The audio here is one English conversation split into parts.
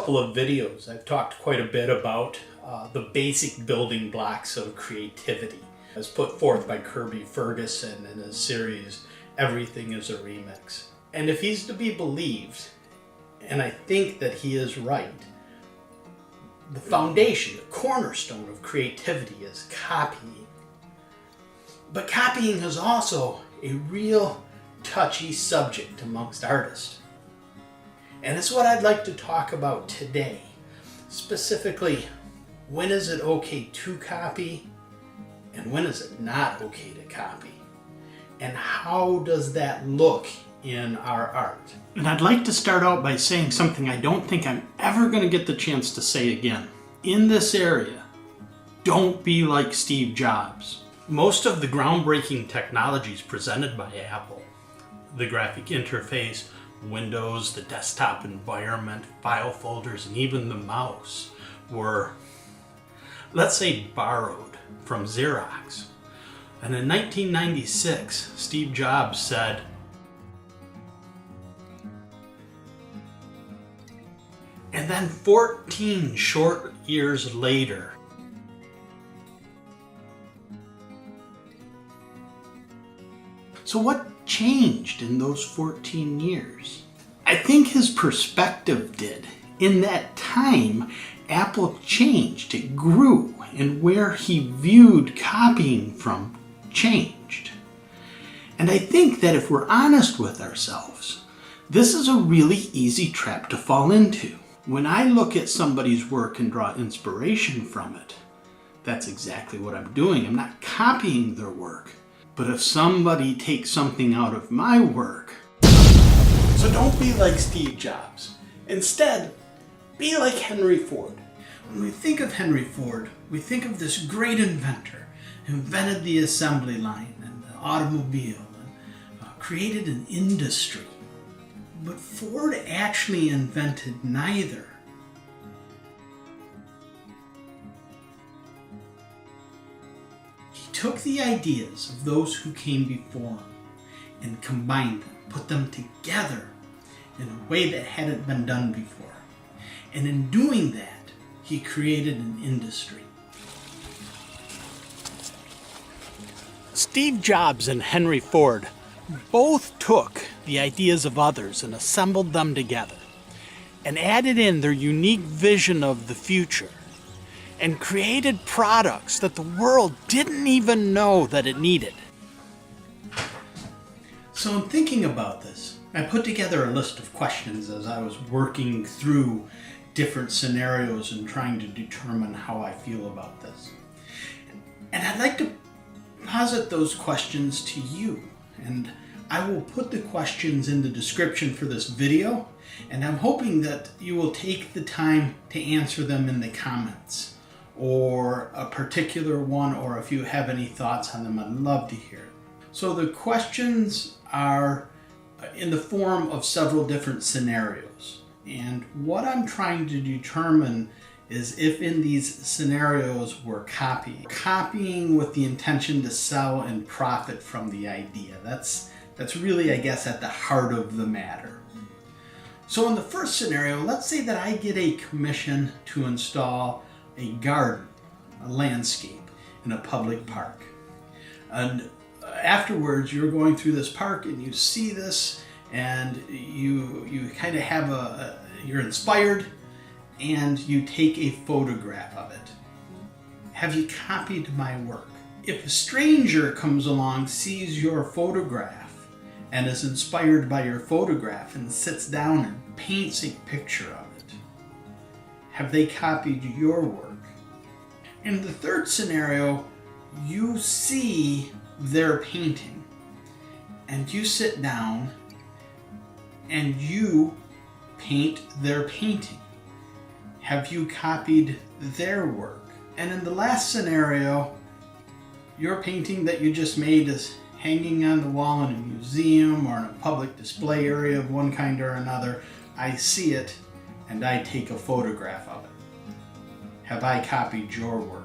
couple of videos, I've talked quite a bit about the basic building blocks of creativity, as put forth by Kirby Ferguson in his series, Everything is a Remix. And if he's to be believed, and I think that he is right, the foundation, the cornerstone of creativity is copying. But copying is also a real touchy subject amongst artists. And it's what I'd like to talk about today. Specifically, when is it okay to copy and when is it not okay to copy? And how does that look in our art? And I'd like to start out by saying something I don't think I'm ever going to get the chance to say again. In this area, don't be like Steve Jobs. Most of the groundbreaking technologies presented by Apple, the graphic interface, Windows, the desktop environment, file folders, and even the mouse were, let's say, borrowed from Xerox. And in 1996, Steve Jobs said, and then 14 short years later, so what changed in those 14 years? I think his perspective did. In that time, Apple changed, it grew, and where he viewed copying from changed. And I think that if we're honest with ourselves, this is a really easy trap to fall into. When I look at somebody's work and draw inspiration from it, that's exactly what I'm doing. I'm not copying their work. But if somebody takes something out of my work, so don't be like Steve Jobs. Instead, be like Henry Ford. When we think of Henry Ford, we think of this great inventor who invented the assembly line and the automobile and created an industry. But Ford actually invented neither. He took the ideas of those who came before him and combined them, put them together in a way that hadn't been done before. And in doing that, he created an industry. Steve Jobs and Henry Ford both took the ideas of others and assembled them together and added in their unique vision of the future and created products that the world didn't even know that it needed. So in thinking about this, I put together a list of questions as I was working through different scenarios and trying to determine how I feel about this. And I'd like to posit those questions to you. And I will put the questions in the description for this video, and I'm hoping that you will take the time to answer them in the comments, or a particular one, or if you have any thoughts on them, I'd love to hear. So the questions are in the form of several different scenarios, and what I'm trying to determine is if in these scenarios we're copying with the intention to sell and profit from the idea. That's really, I guess, at the heart of the matter. So in the first scenario, let's say that I get a commission to install a garden, a landscape in a public park. And afterwards, you're going through this park and you see this and you kind of have you're inspired and you take a photograph of it. Have you copied my work? If a stranger comes along, sees your photograph, and is inspired by your photograph and sits down and paints a picture of it, have they copied your work? In the third scenario, you see their painting and you sit down and you paint their painting. Have you copied their work? And in the last scenario, your painting that you just made is hanging on the wall in a museum or in a public display area of one kind or another. I see it and I take a photograph of it. Have I copied your work?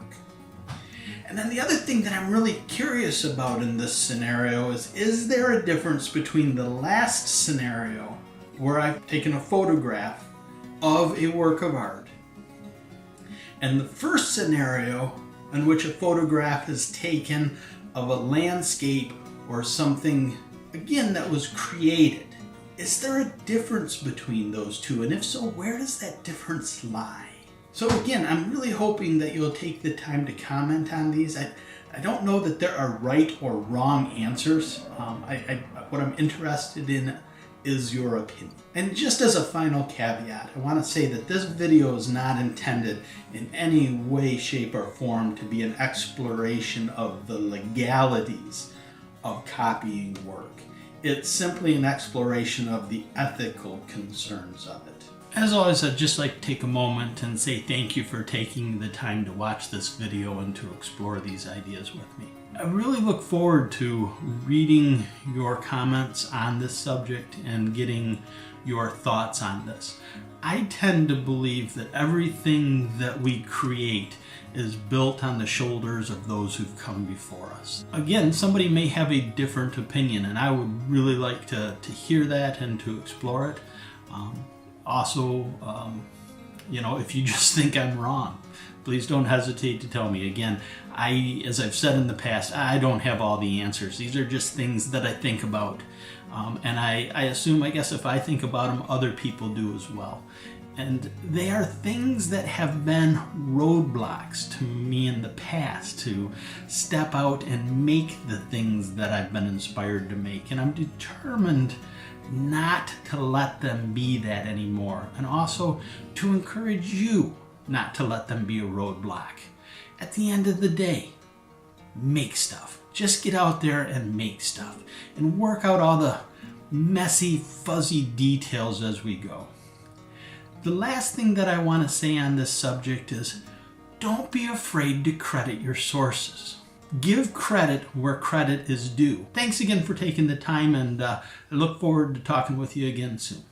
And then the other thing that I'm really curious about in this scenario is there a difference between the last scenario where I've taken a photograph of a work of art. And the first scenario in which a photograph is taken of a landscape or something, again, that was created. Is there a difference between those two? And if so, where does that difference lie? So again, I'm really hoping that you'll take the time to comment on these. I don't know that there are right or wrong answers. What I'm interested in is your opinion. And just as a final caveat, I want to say that this video is not intended in any way, shape, or form to be an exploration of the legalities of copying work. It's simply an exploration of the ethical concerns of it. As always, I'd just like to take a moment and say thank you for taking the time to watch this video and to explore these ideas with me. I really look forward to reading your comments on this subject and getting your thoughts on this. I tend to believe that everything that we create is built on the shoulders of those who've come before us. Again, somebody may have a different opinion, and I would really like to hear that and to explore it. If you just think I'm wrong, please don't hesitate to tell me. Again, as I've said in the past, I don't have all the answers. These are just things that I think about. And I assume, I guess, if I think about them, other people do as well. And they are things that have been roadblocks to me in the past to step out and make the things that I've been inspired to make. And I'm determined not to let them be that anymore. And also to encourage you not to let them be a roadblock. At the end of the day, make stuff. Just get out there and make stuff. And work out all the messy, fuzzy details as we go. The last thing that I want to say on this subject is don't be afraid to credit your sources. Give credit where credit is due. Thanks again for taking the time, and I look forward to talking with you again soon.